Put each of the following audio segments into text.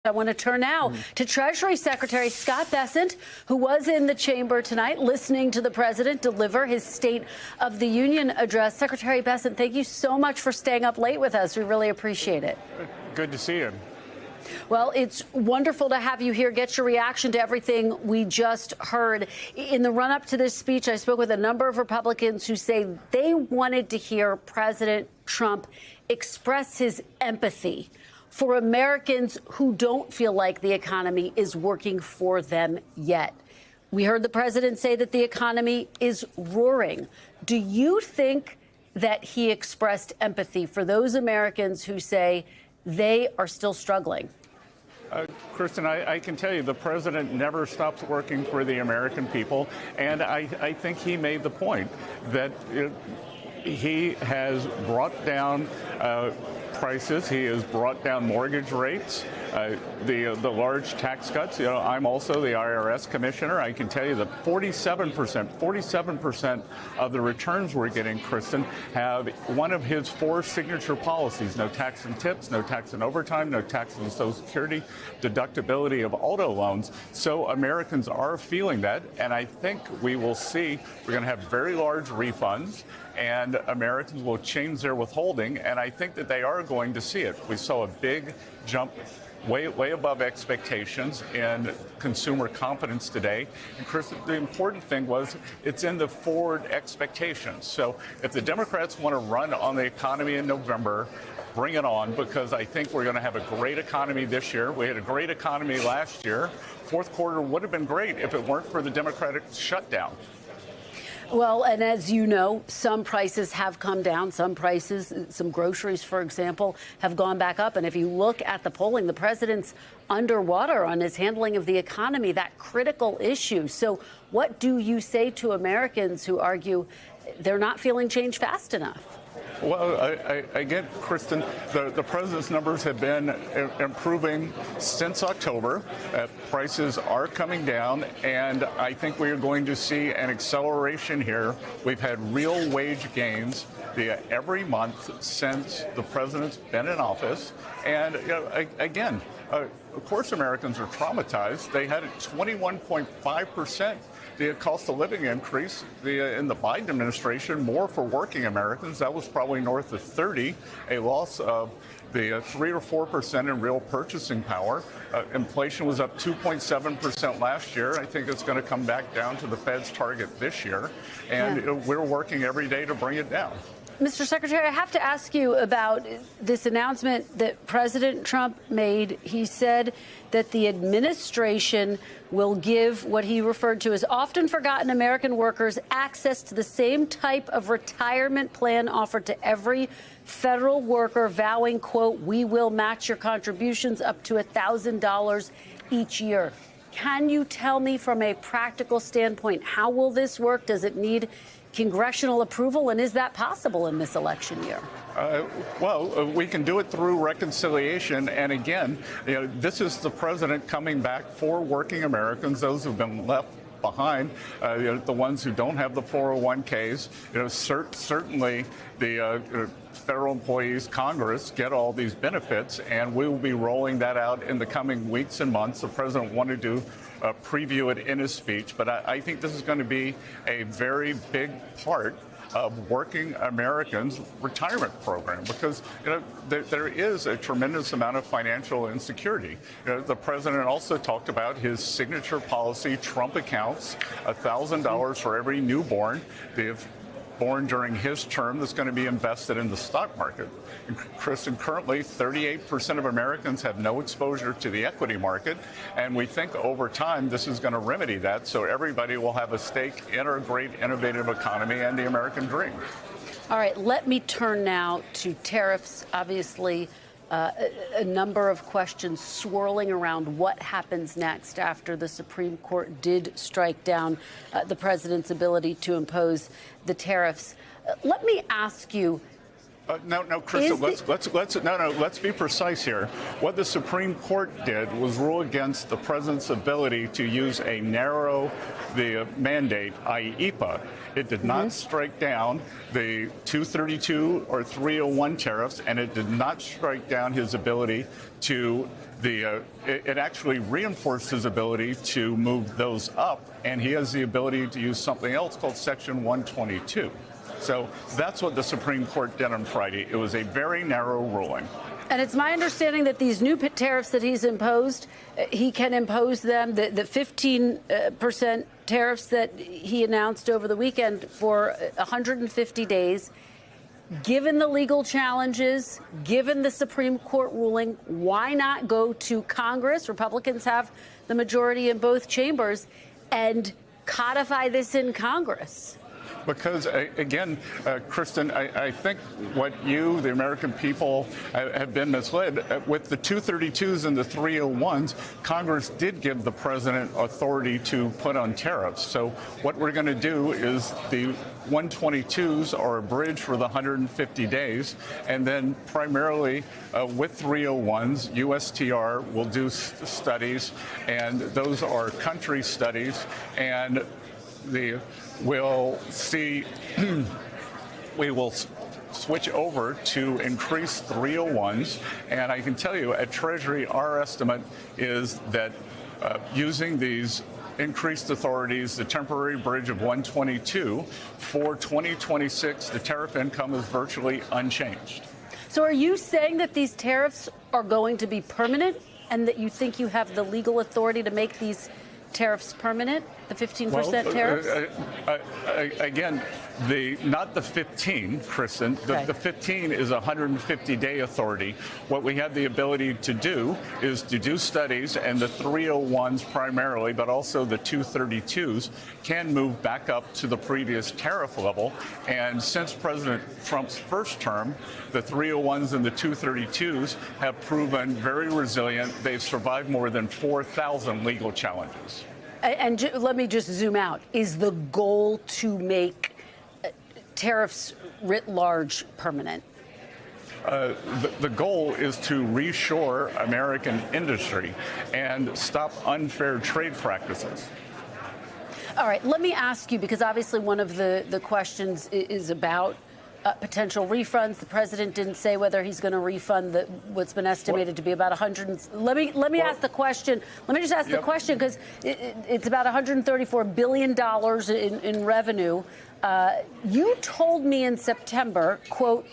I want to turn now to Treasury Secretary Scott Bessent, who was in the chamber tonight listening to the president deliver his State of the Union address. Secretary Bessent, thank you so much for staying up late with us. We really appreciate it. Good to see you. Well, it's wonderful to have you here. Get your reaction to everything we just heard. In the run-up to this speech, I spoke with a number of Republicans who say they wanted to hear President Trump express his empathy for Americans who don't feel like the economy is working for them yet. We heard the president say that the economy is roaring. Do you think that he expressed empathy for those Americans who say they are still struggling? Kristen, I can tell you the president never stops working for the American people. And I think he made the point that he has brought down prices. He has brought down mortgage rates, the large tax cuts. You know, I'm also the IRS commissioner. I can tell you that 47% of the returns we're getting, Kristen, have one of his 4 signature policies: no tax and tips, no tax and overtime, no tax and Social Security, deductibility of auto loans. So Americans are feeling that, and I think we will see we're going to have very large refunds, and Americans will change their withholding, and I think that they are going to see it. We saw a big jump way above expectations in consumer confidence today. And Chris, the important thing was it's in the forward expectations. So if the Democrats want to run on the economy in November, bring it on, because I think we're going to have a great economy this year. We had a great economy last year. Fourth quarter would have been great if it weren't for the Democratic shutdown. Well, and as you know, some prices have come down. Some prices, some groceries, for example, have gone back up. And if you look at the polling, the president's underwater on his handling of the economy, that critical issue. So what do you say to Americans who argue they're not feeling change fast enough? Well, again, Kristen, the president's numbers have been improving since October. Prices are coming down, and I think we are going to see an acceleration here. We've had real wage gains every month since the president's been in office. And again, of course, Americans are traumatized. They had a 21.5%. The cost of living increase in the Biden administration, more for working Americans. That was probably north of 30, a loss of the 3 or 4% in real purchasing power. Inflation was up 2.7% last year. I think it's going to come back down to the Fed's target this year. And we're working every day to bring it down. Mr. Secretary, I have to ask you about this announcement that President Trump made. He said that the administration will give what he referred to as often forgotten American workers access to the same type of retirement plan offered to every federal worker, vowing, quote, "We will match your contributions up to $1,000 each year." Can you tell me from a practical standpoint, how will this work? Does it need congressional approval, and is that possible in this election year? Well, we can do it through reconciliation. And again, this is the president coming back for working Americans, those who've been left behind, the ones who don't have the 401ks. Certainly the federal employees, Congress, get all these benefits, and we will be rolling that out in the coming weeks and months. The president wanted to preview it in his speech, but I think this is going to be a very big part of working Americans' retirement program, because there is a tremendous amount of financial insecurity. The president also talked about his signature policy, Trump accounts, $1,000 for every newborn born during his term that's going to be invested in the stock market. And Kristen, currently 38% of Americans have no exposure to the equity market, and we think over time this is going to remedy that, so everybody will have a stake in our great innovative economy and the American dream. All right, let me turn now to tariffs. Obviously, a number of questions swirling around what happens next after the Supreme Court did strike down the president's ability to impose the tariffs. Let me ask you, No, Kristen, let's be precise here. What the Supreme Court did was rule against the president's ability to use a narrow mandate, i.e. EPA. It did not strike down the 232 or 301 tariffs, and it did not strike down his ability to it actually reinforced his ability to move those up, and he has the ability to use something else called Section 122. So that's what the Supreme Court did on Friday. It was a very narrow ruling. And it's my understanding that these new tariffs that he's imposed, he can impose them, the 15% tariffs that he announced over the weekend for 150 days. Given the legal challenges, given the Supreme Court ruling, why not go to Congress? Republicans have the majority in both chambers, and codify this in Congress. Because, again, Kristen, I think what you, the American people, have been misled. With the 232s and the 301s, Congress did give the president authority to put on tariffs. So what we're going to do is the 122s are a bridge for the 150 days. And then primarily with 301s, USTR will do studies, and those are country studies. And we'll see, we will switch over to increase 301s. And I can tell you at Treasury, our estimate is that using these increased authorities, the temporary bridge of 122, for 2026, the tariff income is virtually unchanged. So are you saying that these tariffs are going to be permanent, and that you think you have the legal authority to make these tariffs permanent, the 15% tariffs? Again, not the 15, Kristen. The 15 is a 150-day authority. What we have the ability to do is to do studies, and the 301s primarily, but also the 232s, can move back up to the previous tariff level. And since President Trump's first term, the 301s and the 232s have proven very resilient. They've survived more than 4,000 legal challenges. And let me just zoom out. Is the goal to make tariffs writ large permanent? The goal is to reshore American industry and stop unfair trade practices. All right, let me ask you, because obviously one of the questions is about potential refunds. The president didn't say whether he's going to refund what's been estimated to be about 100. Let me ask the question. Let me just ask the question, because it's about $134 billion in revenue. You told me in September, quote,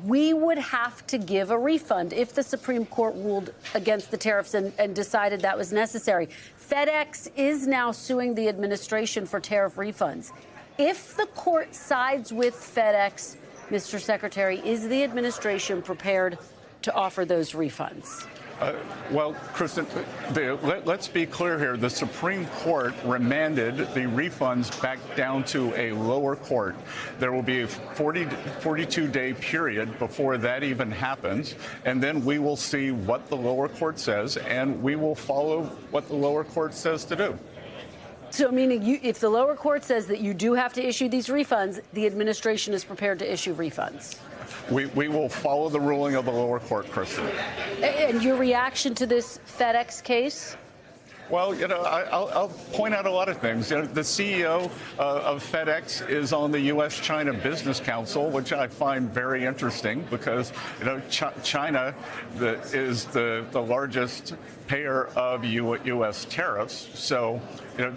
we would have to give a refund if the Supreme Court ruled against the tariffs and decided that was necessary. FedEx is now suing the administration for tariff refunds. If the court sides with FedEx, Mr. Secretary, is the administration prepared to offer those refunds? Well, Kristen, let's be clear here. The Supreme Court remanded the refunds back down to a lower court. There will be a 42-day period before that even happens, and then we will see what the lower court says, and we will follow what the lower court says to do. So, meaning if the lower court says that you do have to issue these refunds, the administration is prepared to issue refunds? We will follow the ruling of the lower court, Kristen. And your reaction to this FedEx case? Well, I'll point out a lot of things. The CEO of FedEx is on the U.S.-China Business Council, which I find very interesting because, China is the largest payer of U.S. tariffs. So,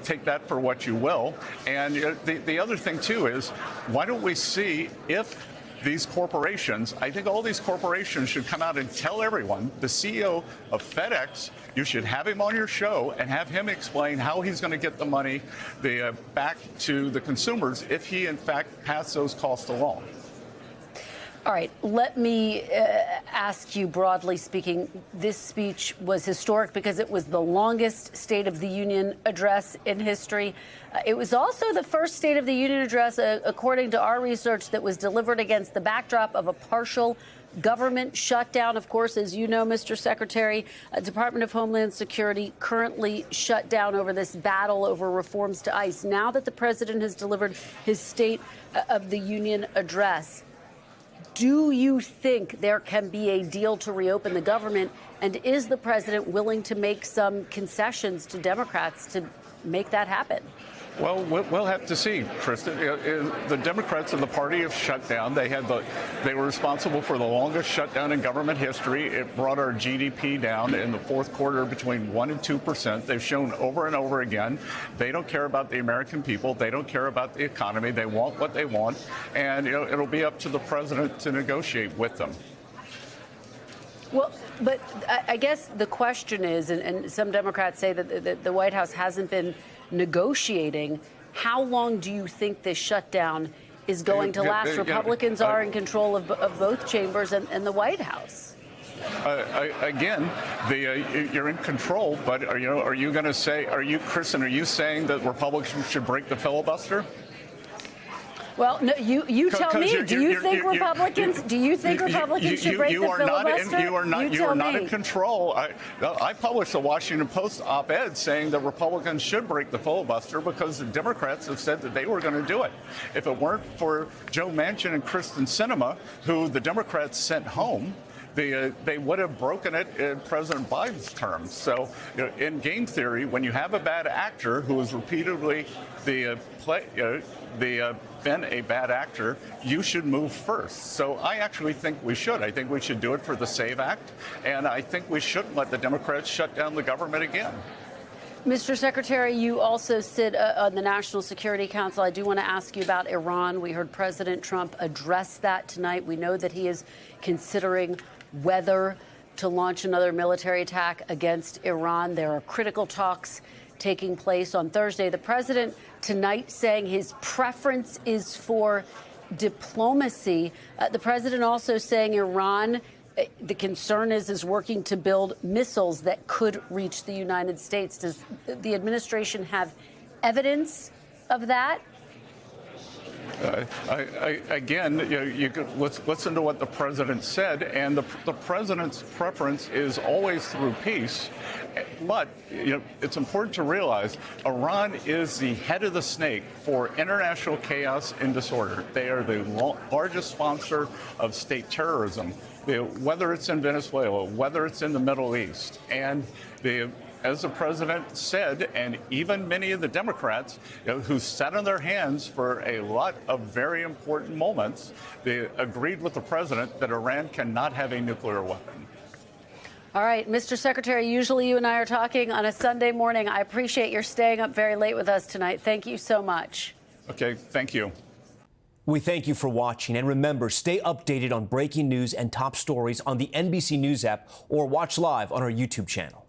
take that for what you will. And the other thing, too, is why don't we see if these corporations, I think all these corporations should come out and tell everyone, the CEO of FedEx, you should have him on your show and have him explain how he's going to get the money back to the consumers if he, in fact, pass those costs along. All right, let me ask you, broadly speaking, this speech was historic because it was the longest State of the Union address in history. It was also the first State of the Union address, according to our research, that was delivered against the backdrop of a partial government shutdown. Of course, as you know, Mr. Secretary, Department of Homeland Security currently shut down over this battle over reforms to ICE. Now that the president has delivered his State of the Union address, Do you think there can be a deal to reopen the government? And is the president willing to make some concessions to Democrats to make that happen? Well, we'll have to see, Kristen. The Democrats and the party have shut down. They were responsible for the longest shutdown in government history. It brought our GDP down in the fourth quarter between 1% and 2%. They've shown over and over again they don't care about the American people. They don't care about the economy. They want what they want, and it'll be up to the president to negotiate with them. Well, but I guess the question is, and some Democrats say that the White House hasn't been negotiating. How long do you think this shutdown is going to last? Republicans are in control of both chambers and the White House. Again, you're in control, but are you going to say? Kristen? Are you saying that Republicans should break the filibuster? Well, no, you tell me. Do you think Republicans should break the filibuster? You are not in control. I published a Washington Post op-ed saying that Republicans should break the filibuster because the Democrats have said that they were going to do it. If it weren't for Joe Manchin and Kristen Sinema, who the Democrats sent home, they would have broken it in President Biden's terms. So, in game theory, when you have a bad actor who is repeatedly been a bad actor, you should move first. So I actually think we should. I think we should do it for the SAVE Act, and I think we shouldn't let the Democrats shut down the government again. Mr. Secretary, you also sit on the National Security Council. I do want to ask you about Iran. We heard President Trump address that tonight. We know that he is considering whether to launch another military attack against Iran. There are critical talks taking place on Thursday. The president tonight saying his preference is for diplomacy. The president also saying Iran, the concern is working to build missiles that could reach the United States. Does the administration have evidence of that? Again, you could listen to what the president said, and the president's preference is always through peace. But it's important to realize Iran is the head of the snake for international chaos and disorder. They are the largest sponsor of state terrorism, whether it's in Venezuela, whether it's in the Middle East, and as the president said, and even many of the Democrats who sat on their hands for a lot of very important moments, they agreed with the president that Iran cannot have a nuclear weapon. All right, Mr. Secretary, usually you and I are talking on a Sunday morning. I appreciate your staying up very late with us tonight. Thank you so much. Okay, thank you. We thank you for watching, and remember, stay updated on breaking news and top stories on the NBC News app or watch live on our YouTube channel.